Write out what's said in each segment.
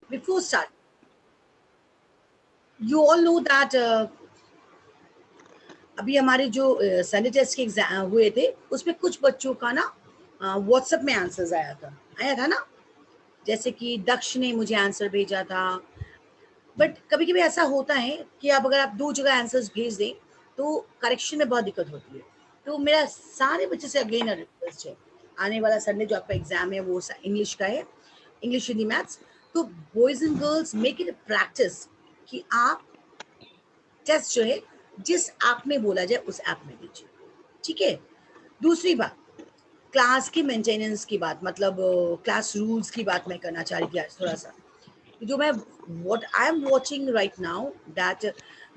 before start, you all know that अभी हमारे जो संडे टेस्ट के एग्जाम हुए थे उसमें कुछ बच्चों का ना व्हाट्सएप में आंसर्स आया था ना, जैसे कि दक्ष ने मुझे आंसर भेजा था। बट कभी कभी ऐसा होता है कि अब अगर आप दो जगह आंसर्स भेज दें तो करेक्शन में बहुत दिक्कत होती है। तो मेरा सारे बच्चे से अगेन रिक्वेस्ट है, आने वाला संडे जो आपका एग्जाम है वो इंग्लिश का है, इंग्लिश हिंदी मैथ्स। तो boys and girls make it practice कि आप टेस्ट जो है जिस ऐप में बोला जाए उस ऐप में दीजिए, ठीक है। दूसरी बात, क्लास की मेंटेनेंस की बात, मतलब क्लास रूल्स की बात मैं करना चाह रही थी आज थोड़ा सा। जो मैं what I am watching right now that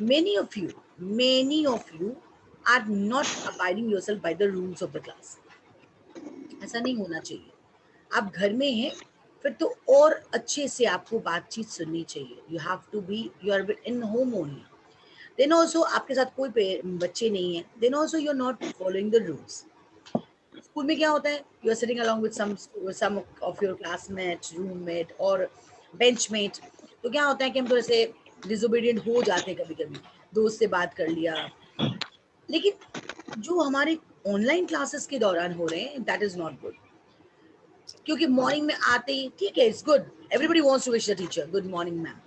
many of you are not abiding yourself by the rules of the class. ऐसा नहीं होना चाहिए। आप घर में हैं फिर तो और अच्छे से आपको बातचीत सुननी चाहिए। You have to be you are in home only, then also आपके साथ कोई बच्चे नहीं है, then also you are not following the rules. School में क्या होता है, you are sitting along with some of your classmate, roommate और बेंचमेट। तो क्या होता है कि हम थोड़े से डिसोबीडियंट हो जाते हैं कभी कभी, दोस्त से बात कर लिया। लेकिन जो हमारे ऑनलाइन क्लासेस के दौरान हो रहे हैं दैट इज नॉट गुड, क्योंकि मॉर्निंग में आते ही ठीक है, it's good, everybody wants to wish the teacher good morning ma'am,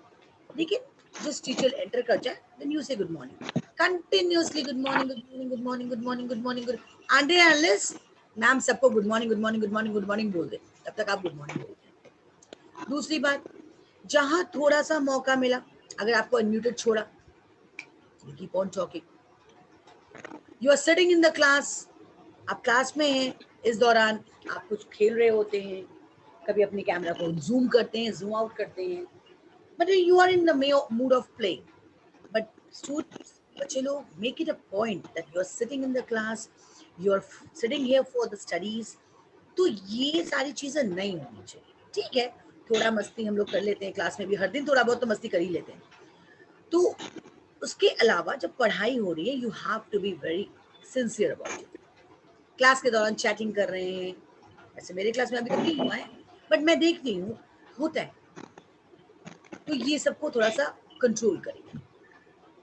लेकिन जिस टीचर एंटर कर जाए then you say good morning continuously, good morning good morning good morning good morning good morning good, until unless ma'am सबको good morning good morning good morning good morning बोल दे, तब तक आप गुड मॉर्निंग बोलते हैं। दूसरी बात, जहां थोड़ा सा मौका मिला, अगर आपको अनम्यूटेड छोड़ा, you keep on talking. You are sitting in the class, आप क्लास में हैं, इस दौरान आप कुछ खेल रहे होते हैं, कभी अपने कैमरा को जूम करते हैं, जूम आउट करते हैं, but you are in the mood of playing. But students, बच्चे लोग, make it a point that you are sitting in the class, you are sitting here for the studies। तो ये सारी चीजें नहीं होनी चाहिए, ठीक है। थोड़ा मस्ती हम लोग कर लेते हैं क्लास में भी, हर दिन थोड़ा बहुत तो मस्ती कर ही लेते हैं। तो उसके अलावा जब पढ़ाई हो रही है you have to be very sincere about it. Class के दौरान चैटिंग कर रहे हैं, ऐसे मेरे क्लास में अभी तक नहीं हुआ है बट मैं देखती हूँ होता है, तो ये सबको थोड़ा सा कंट्रोल करिए,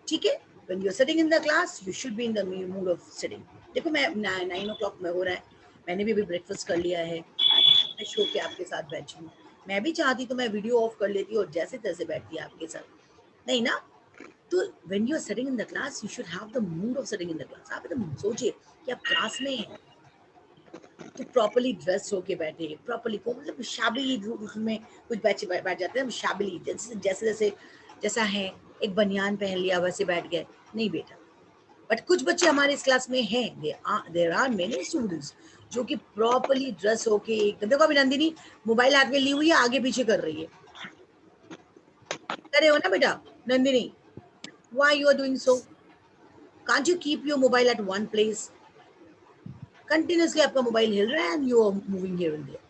ठीक है। when you're sitting in the class you should be in the mood of sitting। देखो मैं 9 o'clock में हो रहा है, मैंने भी अभी ब्रेकफास्ट कर लिया है, फ्रेश होके आपके साथ बैठी हूँ। मैं भी चाहती तो मैं वीडियो ऑफ कर लेती और जैसे तैसे बैठती आपके साथ, नहीं ना। तो when you are sitting in the class you should have the mood of sitting in the class। आप एकदम सोचिए कि आप क्लास में हैं तो प्रॉपर्ली ड्रेस होके बैठे, प्रॉपर्ली को मतलब शाबिली रूप में कुछ बच्चे बैठ जाते हैं शाबिली, जैसे जैसे जैसे जैसा है, एक बनियान पहन लिया वैसे बैठ गए, नहीं बेटा। बट कुछ बच्चे हमारे इस क्लास में हैं, देयर आर मेनी स्टूडेंट्स जो कि प्रॉपर्ली ड्रेस होके एकदम, देखो अभी नंदिनी मोबाइल हाथ में ली हुई है, आगे पीछे कर रही है, कर रहे हो ना बेटा Nandini, why you are doing so, can't you keep your mobile at one place, continuously आपका मोबाइल हिल रहा है and you are moving here and there.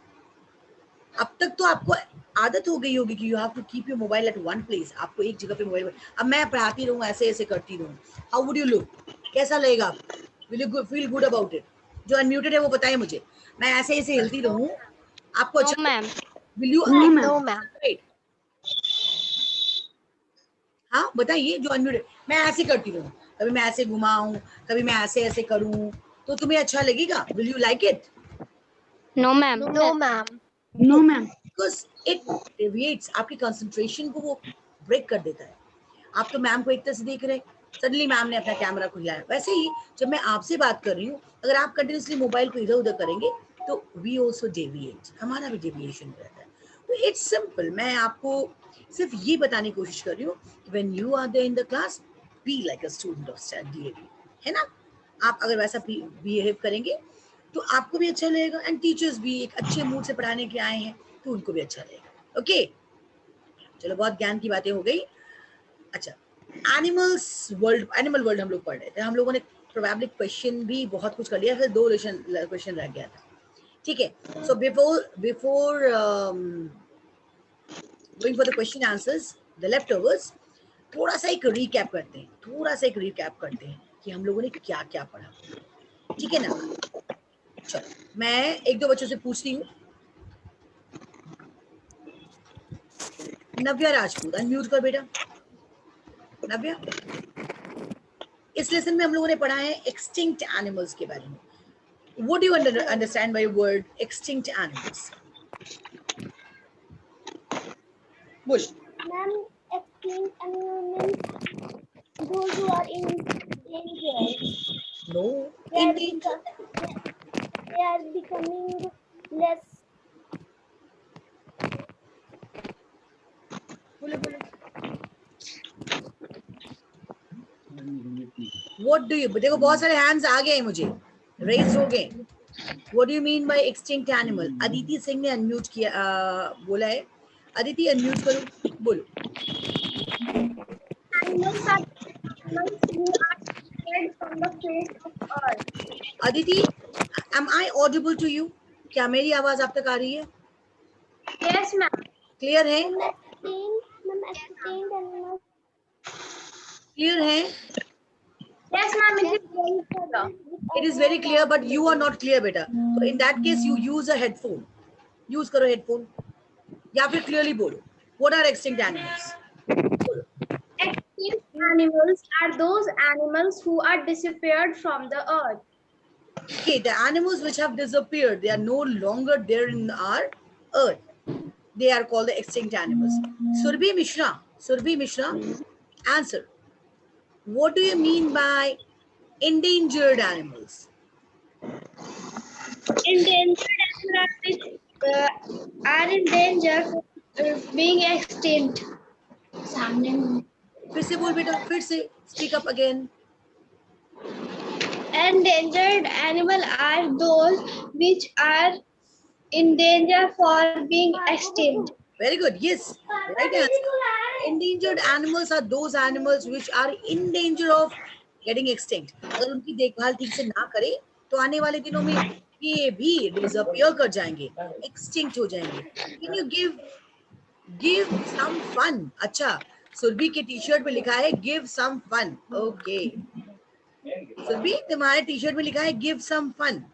अब तक तो आपको आदत हो गई होगी कि you have to keep your mobile at one place, आपको एक जगह पे मोबाइल, अब मैं पढ़ाती रहूँ ऐसे ऐसे करती रहूँ, हाउ वुड यू लुक, कैसा लगेगा आपको, will you feel good about it? जो अनम्यूटेड है वो बताए मुझे, मैं ऐसे ऐसे हिलती रहूँ आपको No, अच्छा ma'am. Will you No, ma'am. No, ma'am. हाँ बताइए, जो अनम्यूटेड, मैं ऐसे करती रहूँ, कभी मैं ऐसे घुमाऊँ, कभी मैं ऐसे ऐसे करूँ, तो तुम्हें अच्छा लगेगा, will you like it? No, ma'am. No, ma'am. No, No, ma'am. because it deviates, आपकी कंसंट्रेशन को वो ब्रेक कर देता है। आप तो मैम को एक तरह से देख रहे हैं, सडनली मैम ने अपना कैमरा खुलाया, वैसे ही जब मैं आपसे बात कर रही हूँ अगर आप कंटिन्यूसली मोबाइल को इधर उधर करेंगे तो वी ऑल्सो डेविएट, हमारा भी डेविएशन रहता है। तो इट्स सिंपल, मैं आपको सिर्फ ये बताने की कोशिश कर रही हूँ कि when you are there in the class be like a student of DAV, है ना। आप अगर वैसा बिहेव करेंगे तो आपको भी अच्छा लगेगा एंड टीचर्स भी एक अच्छे मूड से पढ़ाने के आए हैं तो उनको भी अच्छा लगेगा। ओके, चलो बहुत ज्ञान की बातें हो गई। अच्छा, एनिमल वर्ल्ड हम लोग पढ़ रहे थे, हम लोगों ने प्रोबेबली क्वेश्चन भी बहुत कुछ कर लिया, फिर दो क्वेश्चन रह गया था, ठीक है। So before going for the question answers, the left overs, थोड़ा सा एक रिकैप करते हैं, कि हम लोगों ने क्या क्या पढ़ा, ठीक है ना। चलो मैं एक दो बच्चों से पूछती हूँ, नव्या राजपूत, अनम्यूट कर बेटा। नव्या, इस लेसन में हम लोगों ने पढ़ा है एक्सटिंक्ट एनिमल्स के बारे में। What do you understand by word extinct animals? बोल। Ma'am, extinct animals, those who are in danger. No, They in are danger. they are becoming less. बोलो बोलो। What do you? देखो बहुत सारे hands आ गए हैं मुझे, raised हो गए। What do you mean by extinct animal? Aditi Singh ने unmute किया, बोला है। अदिति unmute करो, बोलो। Animals are animals who are spread from the face of earth. Aditi, am I audible to you? क्या मेरी आवाज आप तक आ रही है? Yes, ma'am. क्लियर है? Extinct animals. क्लियर है? Yes, ma'am. It is very clear. It is very clear, but you are not clear, beta. So in that case, you use a headphone. Use करो headphone. या फिर clearly बोलो. What are extinct animals? Extinct animals are those animals who are disappeared from the earth. Okay, the animals which have disappeared, they are no longer there in our earth. They are called the extinct animals. Surbhi Mishra, answer. What do you mean by endangered animals? Endangered animals which are in danger of being extinct. फिर से बोल बेटा, फिर से speak up again. Endangered animals are those which are in danger for being extinct. Very good. Yes, right answer. Endangered animals are those animals which are in danger of getting extinct. अगर उनकी देखभाल ठीक से ना करें तो आने वाले दिनों में ये भी disappear कर जाएंगे, extinct हो जाएंगे. Can you give some fun? अच्छा, सुरभि के टी शर्ट में लिखा है give some fun. Okay. Surabhi, तुम्हारे टी शर्ट में लिखा है give some fun.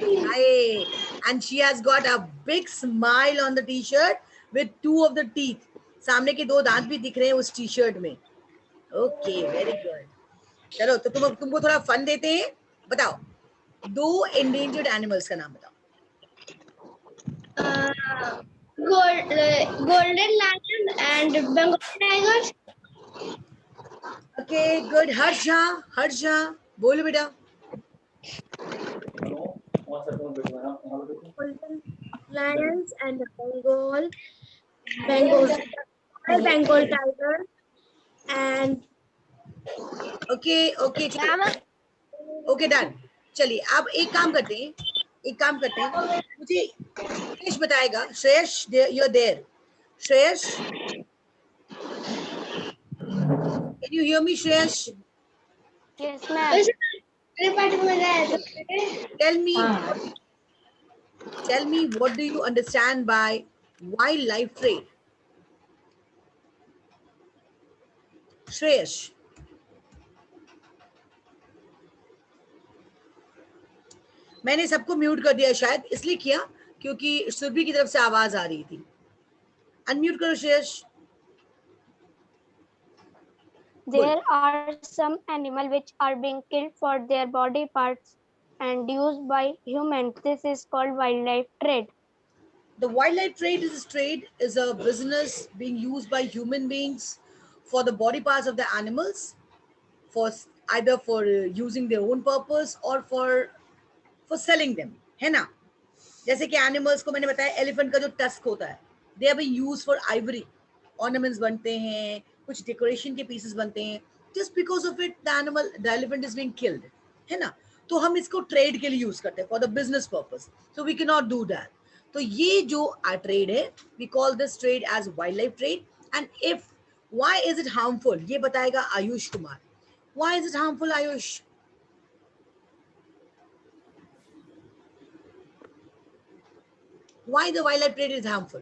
Hi. And she has got a big smile on the t-shirt with two of the teeth. सामने के दो दांत भी दिख रहे हैं उस टी शर्ट में. Okay, very good. चलो तो तुमको थोड़ा फन देते हैं. बताओ, दो endangered animals का नाम बताओ. Golden lion and Bengal tigers. Okay, good. Harsha बोलो बेटा. Golden lions and Bengal tiger and okay done. चलिए अब एक काम करते हैं. मुझे श्रेयस बताएगा. Shreyas, you are there. Shreyas, can you hear me, Shreyash? Yes, ma'am. Tell me what do you understand by wildlife trade? Shreyash. मैंने सबको म्यूट कर दिया, शायद इसलिए किया क्योंकि सुरभि की तरफ से आवाज आ रही थी. अनम्यूट करो Shreyas. There are some animals which are being killed for their body parts and used by humans. This is called wildlife trade. The wildlife trade is a business being used by human beings for the body parts of the animals, for either for using their own purpose or for selling them, है ना. जैसे कि animals को मैंने बताया, elephant का जो tusk होता है, they are being used for ivory. Ornaments बनते हैं, कुछ डेकोरेशन के पीसेस बनते हैं. Just because of it the elephant is being killed, है ना. तो हम इसको ट्रेड के लिए यूज करते हैं, for the business purpose. So we can not do that. तो ये जो ट्रेड है, we call this trade as wild life trade. And if why is it harmful, ये बताएगा Ayush Kumar. Why is it harmful, Ayush? Why the wildlife trade is harmful?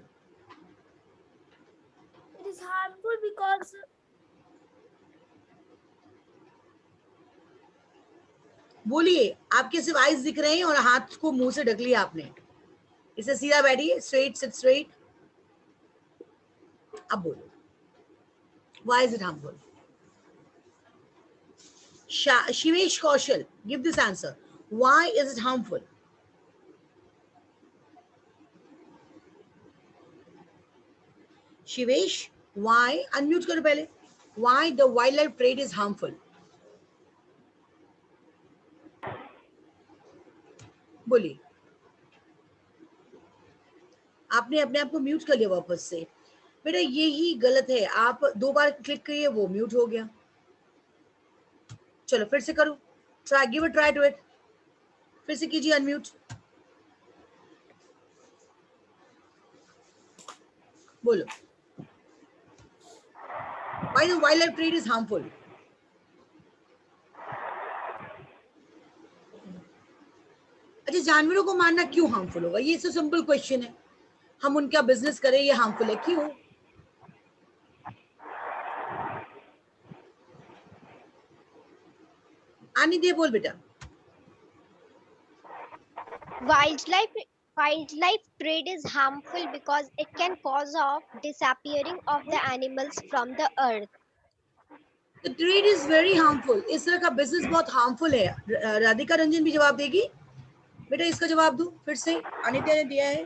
It is harmful because बोलिए. आपके सिर्फ eyes दिख रहे हैं और हाथ को मुंह से ढक लिया आपने. इसे सीधा बैठिए, स्ट्रेट, सिट स्ट्रेट. अब बोलो, why is it harmful? Shivesh Kaushal, give this answer. Why is it harmful? Shivesh, why? Unmute करो पहले. Why the wildlife trade is harmful? बोलिए. आपने अपने आप को म्यूट कर लिया वापस से. बेटा यही गलत है. आप 2 बार क्लिक करिए, वो म्यूट हो गया. चलो फिर से करो. Try, give a try to it. फिर से कीजिए अनम्यूट. बोलो. Why the wildlife trade is harmful? अच्छा, जानवरों को मारना क्यों हार्मफुल होगा? ये तो सिंपल क्वेश्चन है. हम उनका बिजनेस करें, ये हार्मफुल है क्यों? आनी दे, बोल बेटा. Wildlife trade is harmful because it can cause of disappearing of the animals from the earth. The trade is very harmful. इस तरह का बिजनेस बहुत हार्मफुल है. राधिका रंजन भी जवाब देगी. बेटा इसका जवाब दो फिर से. अनिता ने दिया है.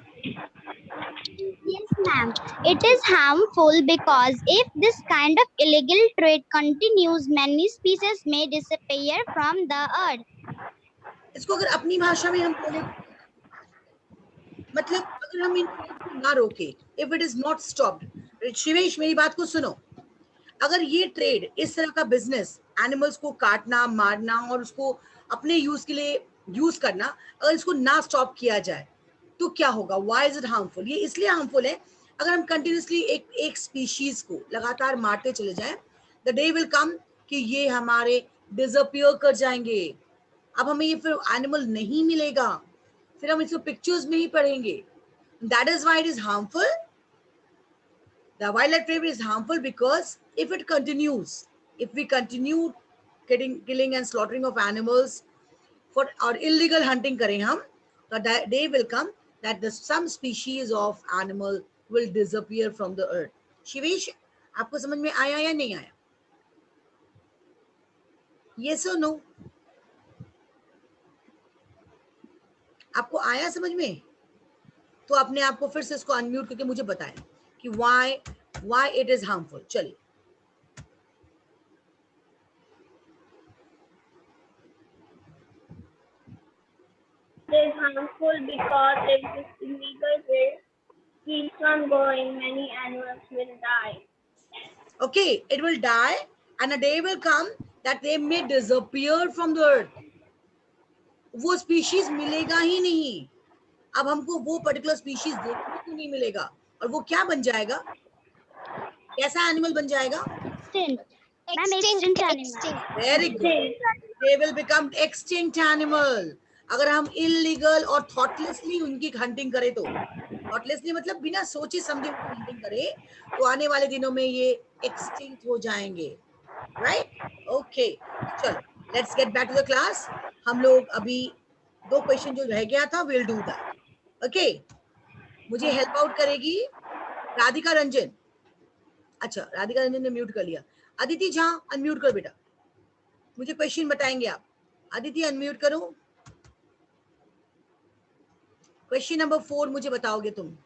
Yes, ma'am. It is harmful because if this kind of illegal trade continues, many species may disappear from the earth. इसको अगर अपनी भाषा में हम बोले, मतलब अगर हम इन ट्रेड को ना रोके, if it is not stopped. Shivesh मेरी बात को सुनो. अगर ये ट्रेड, इस तरह का बिजनेस, एनिमल्स को काटना, मारना और उसको अपने यूज के लिए यूज करना, अगर इसको ना स्टॉप किया जाए तो क्या होगा? Why is it harmful? ये इसलिए हार्मफुल है, अगर हम कंटिन्यूसली एक स्पीशीज को लगातार मारते चले जाएं, द डे विल कम कि ये हमारे डिसअपियर कर जाएंगे. अब हमें ये फिर एनिमल नहीं मिलेगा, फिर हम इसको पिक्चर्स में ही पढ़ेंगे. That is why it is harmful. The wildlife trade is harmful because if it continues, if we continue killing and slaughtering of animals for or illegal hunting करें हम, the day will come that some species of animal will disappear from the earth. Shivesh, आपको समझ में आया या नहीं आया? Yes or no? आपको आया समझ में? तो अपने आप को फिर से इसको अनम्यूट करके मुझे बताएं कि why it is harmful. चलिए. It is harmful because if this illegal trade keeps on going, many animals will die. Okay, it will die and a day will come that they may disappear from the earth. वो species मिलेगा ही नहीं. अब हमको वो particular species देखने को नहीं मिलेगा, और वो क्या बन जाएगा? कैसा एनिमल बन जाएगा? Extinct animal. Very good. They will become extinct animal. अगर हम इलीगल और थॉटलेसली उनकी हंटिंग करें तो, थॉटलेसली मतलब बिना सोचे समझे हंटिंग करें, तो आने वाले दिनों में ये एक्सटिंक्ट हो जाएंगे. राइट? ओके, चलो let's get back to the class. हम लोग अभी 2 क्वेश्चन जो रह गया था, विल डू दैट. ओके, मुझे हेल्प आउट करेगी राधिका रंजन. अच्छा, राधिका रंजन ने म्यूट कर लिया. अदिति झा, अनम्यूट करो बेटा. मुझे क्वेश्चन बताएंगे आप. अदिति अनम्यूट करो. क्वेश्चन नंबर 4 मुझे बताओगे तुम.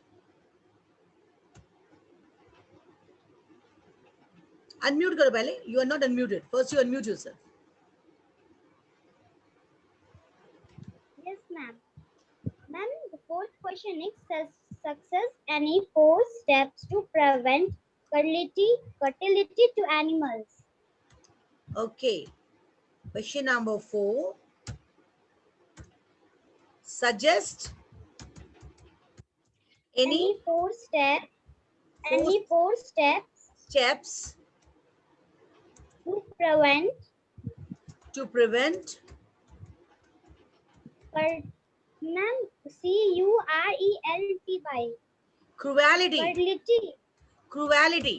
अनम्यूट करो पहले. You are not unmuted. First you unmute yourself. Yes, ma'am. Ma'am, the fourth question is success any 4 steps to prevent fertility to animals. Okay. Question number 4. Suggest any 4 steps. Four- Any 4 steps steps to prevent ma'am, CURELTY. Cruelty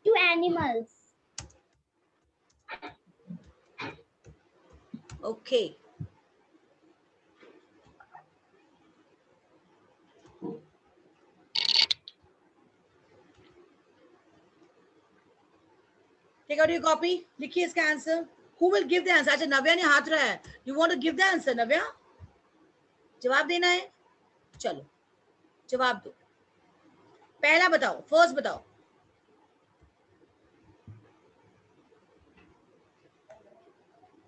to animals. Okay. Take out your copy, लिखिए इसका answer. Who will give the answer? अच्छा नव्या ने हाथ रहा है. You want to give the answer? Navya जवाब देना है. चलो जवाब दो. पहला बताओ, फर्स्ट बताओ.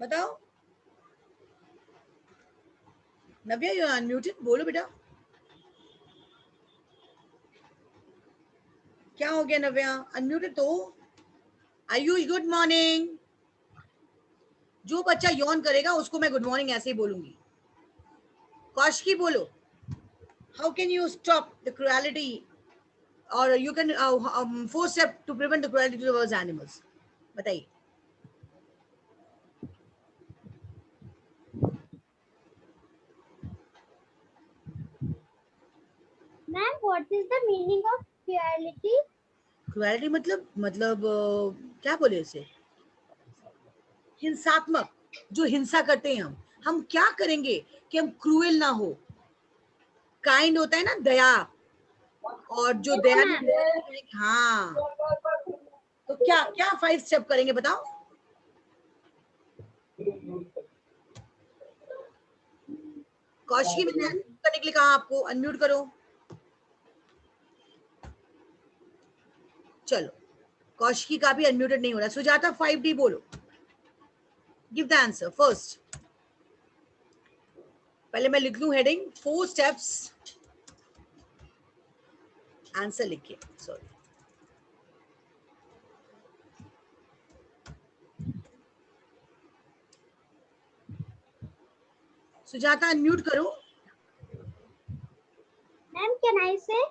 बताओ. नव्या यू अनम्यूटेड, बोलो बेटा. क्या हो गया नव्या? अनम्यूटेड तो. Ayush good morning. जो बच्चा यौन करेगा उसको मैं गुड मॉर्निंग ऐसे ही बोलूंगी. कौशिकी बोलो. How can you stop the cruelty or you can 4 steps to prevent the cruelty towards animals. बताइए. Ma'am, what is the meaning of cruelty? Cruelty मतलब क्या बोले इसे? हिंसात्मक. जो हिंसा करते हैं हम क्या करेंगे कि हम क्रूएल ना हो. काइंड होता है ना, दया. और जो दया नहीं, हाँ. तो क्या क्या 5 स्टेप करेंगे बताओ. कौशिकी मैंने अनम्यूट करने के लिए कहा आपको. अनम्यूट करो. चलो कौशिकी का भी अनम्यूटेड नहीं हो रहा. सुजाता 5D बोलो. Give the answer first. पहले मैं लिख लूं हेडिंग. 4 स्टेप्स. आंसर लिखिए. सॉरी. सुजाता अनम्यूट करो. Ma'am, can I say?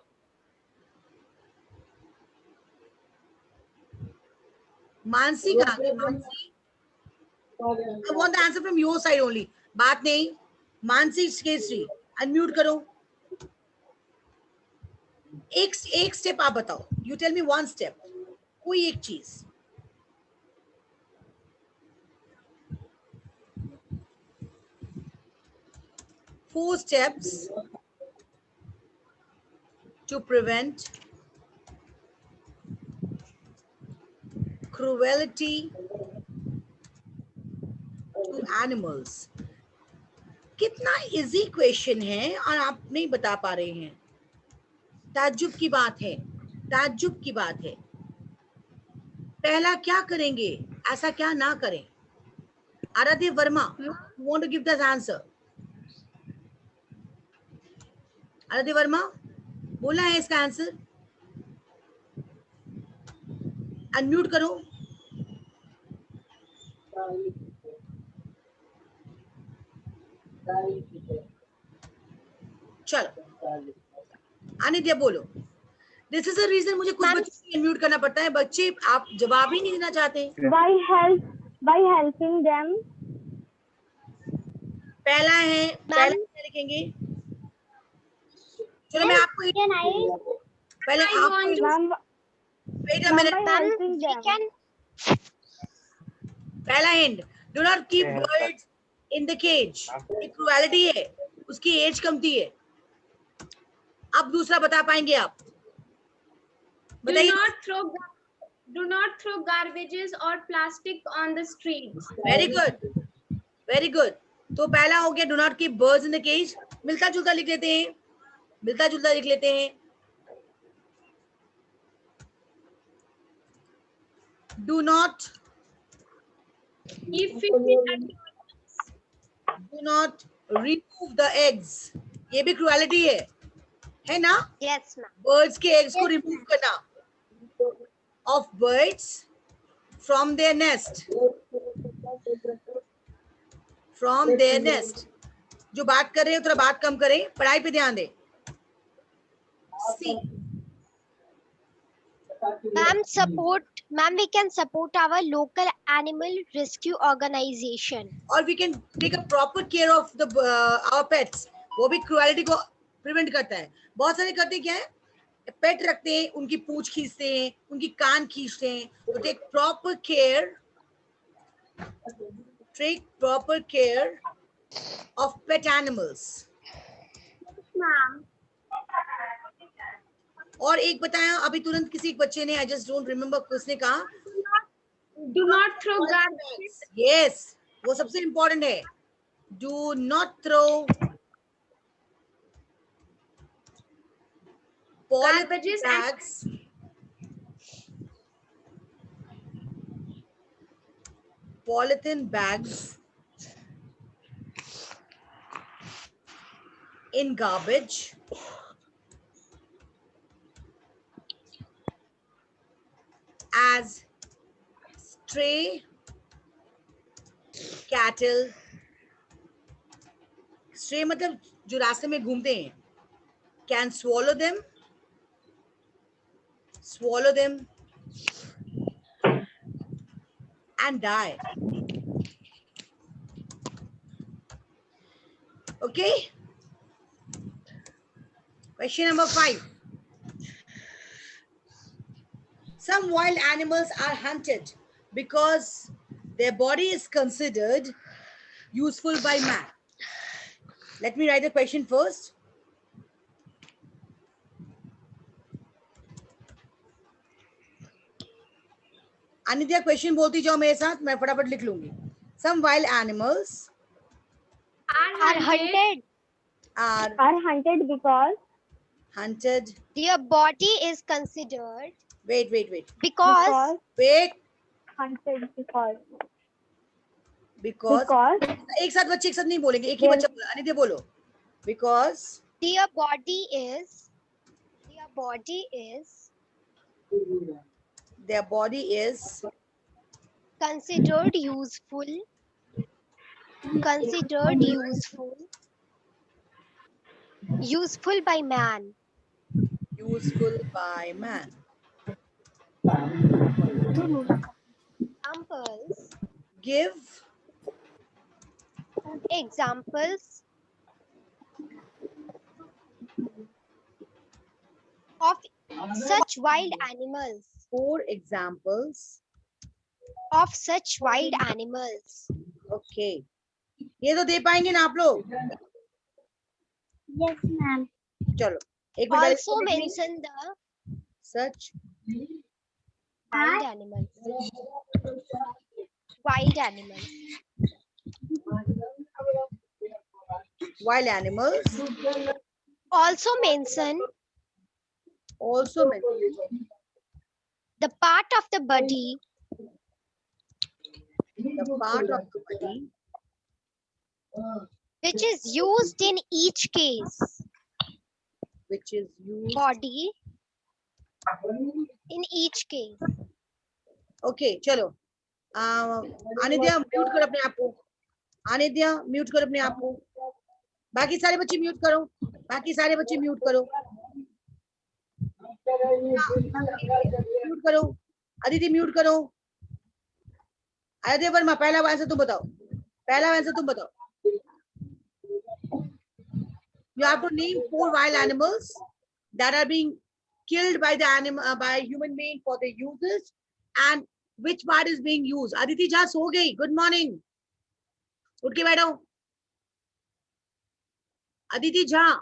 Mansi कहाँ गई? Mansi, I want the answer from your side only. बात नहीं. मानसी केसरी अनम्यूट करो. एक स्टेप आप बताओ. You tell me 1 step. कोई एक चीज. Four steps to prevent cruelty to animals. कितना इजी क्वेश्चन है और आप नहीं बता पा रहे हैं. ताज्जुब की बात है. ताज्जुब की बात है. पहला क्या करेंगे, ऐसा क्या ना करें. आराध्य Verma, you want to give the answer? आराध्य वर्मा बोला है इसका आंसर. अनम्यूट करो. चलो अनित्य बोलो. दिस इज अ रीजन मुझे कुछ बच्चों को अनम्यूट करना पड़ता है. बच्चे आप जवाब ही नहीं देना चाहते. By helping them. पहला है, पहला क्या लिखेंगे? चलो मैं आपको पहले आपको वेट अ मिनट. पहला hint. Do not keep birds in the cage. ये क्रूएलिटी है. उसकी एज कमती है. अब दूसरा बता पाएंगे आप? बताइए. Do not throw garbages or plastic on the streets. Very good, very good. तो पहला हो गया do not keep birds in the cage. मिलता जुलता लिख लेते हैं. मिलता जुलता लिख लेते हैं. Do not do not remove the eggs. ये भी क्रूएलिटी है ना? Yes, ma'am. बर्ड्स के एग्स को रिमूव करना of birds from there nest. From there nest. जो बात कर रहे हैं थोड़ा बात कम करें. पढ़ाई पे ध्यान दें. सी Ma'am, we can support our local animal rescue organization. और we can take a proper care of the our pets. वो भी क्रूएलिटी को प्रिवेंट करता है. बहुत सारे करते हैं क्या है, पेट रखते हैं, उनकी पूंछ खींचते हैं, उनकी कान खींचते हैं. तो take proper care of pet animals. और एक बताया अभी तुरंत किसी एक बच्चे ने, आई जस्ट डोंट रिमेम्बर, किसने कहा Do not throw garbage. Yes, वो सबसे important है. Do not throw polythene Garbages bags. Polythene bags in garbage as stray cattle. Stray मतलब जो रास्ते में घूमते हैं. Can swallow them and die. Okay. Question number 5. Some wild animals are hunted because their body is considered useful by man. Let me write the question first. Anitya question बोलती जाओ मेरे साथ, मैं फटाफट लिख लूंगी. Some wild animals Are hunted. Are hunted because hunted. Their body is considered. Wait. Because Wait. hunted because एक साथ बच्चे एक साथ नहीं बोलेंगे, एक ही बच्चा बोला. अनित्या बोलो. Because their body is considered useful by man. Useful by man. Examples. Give Examples of such wild animals. 4 examples. Of such wild animals. Okay. ये तो दे पाएंगे ना आप लोग? Yes, ma'am. चलो एक minute. Also mention the such wild animals. Wild animals. wild animals. Also mention the part of the body which is used in each case. which is used. Body in each case. Okay, चलो. अनित्या mute करो अपने आप को. अनित्या mute करो अपने आप को. बाकी सारे बच्चे म्यूट करो. म्यूट करो. अदिति म्यूट करो. अदिति वर्मा पहला आंसर तुम बताओ. You have to name 4 wild animals that are being killed by by human being for their uses, and which part is being used. Aditi Jha सो गई. Good morning. उठ के बैठो. Aditi Jha.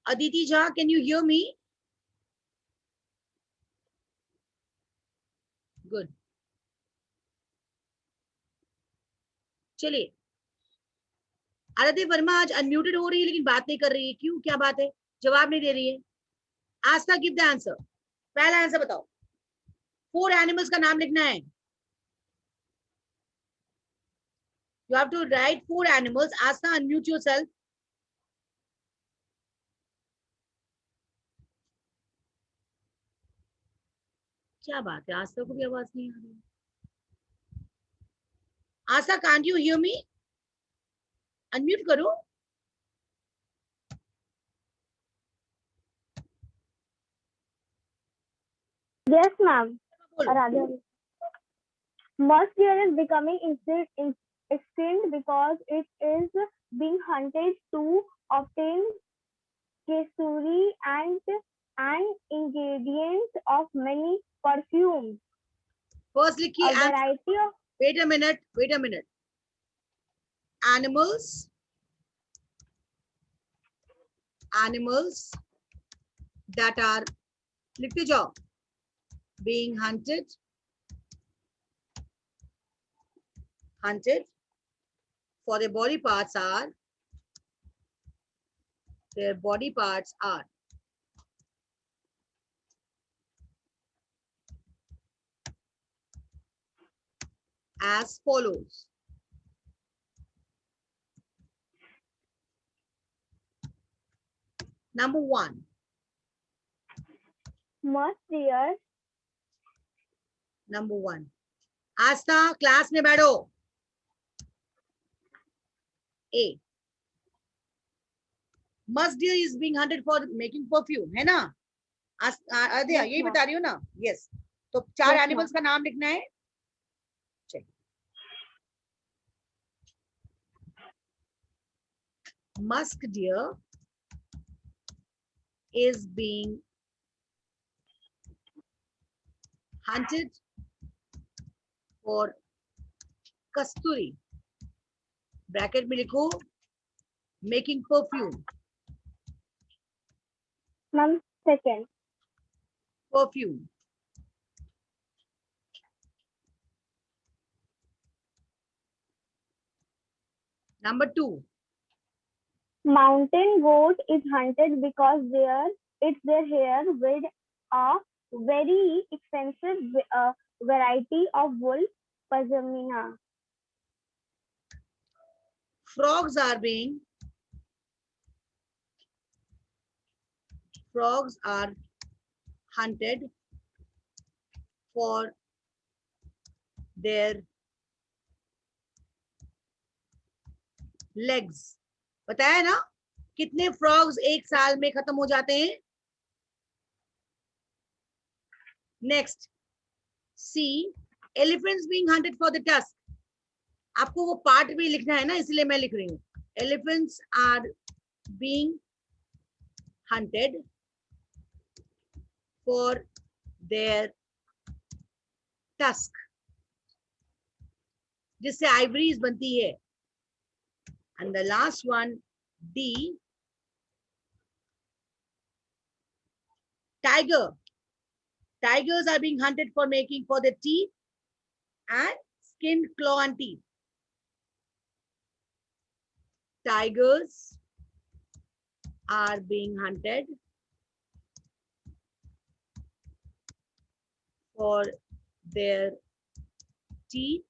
Aditi Jha, can you hear me? Good. चलिए. आरती वर्मा आज unmuted हो रही है लेकिन बात नहीं कर रही है. क्यों? क्या बात है? जवाब नहीं दे रही है. आस्था गिव द आंसर. पहला आंसर बताओ. 4 एनिमल्स का नाम लिखना है. You have to write 4 animals. Asta, unmute yourself. क्या बात है? आस्था को भी आवाज नहीं आ रही. आस्था, can't you hear me? Unmute करो. yes, ma'am. Musk deer is becoming extinct because it is being hunted to obtain kasuri and an ingredient of many perfumes. First लिखिए. A variety of Wait a minute. Animals that are लिखते जाओ. Being hunted. Hunted. For their body parts are. Their body parts are. As follows. Number 1. Must deer. Number 1. Aastha class में बैठो. A. Musk deer is being hunted for making perfume, है ना? अदया यही बता रही हो ना? Yes. तो 4 एनिमल्स का नाम लिखना है. Check. Musk deer is being hunted for kasturi. Bracket में लिखो making perfume. Ma'am, second. Perfume. Number 2. Mountain goat is hunted because their hair with a very expensive variety of wool, pashmina. Frogs are hunted for their legs. बताया ना कितने frogs एक साल में खत्म हो जाते हैं. Next. C. Elephants being hunted for the tusk. आपको वो पार्ट भी लिखना है ना, इसलिए मैं लिख रही हूँ. Elephants are being hunted for their tusk, जिससे आइवरीज बनती है. And the last one, D. Tigers are being hunted for making for their teeth and skin, claw and teeth. Tigers are being hunted for their teeth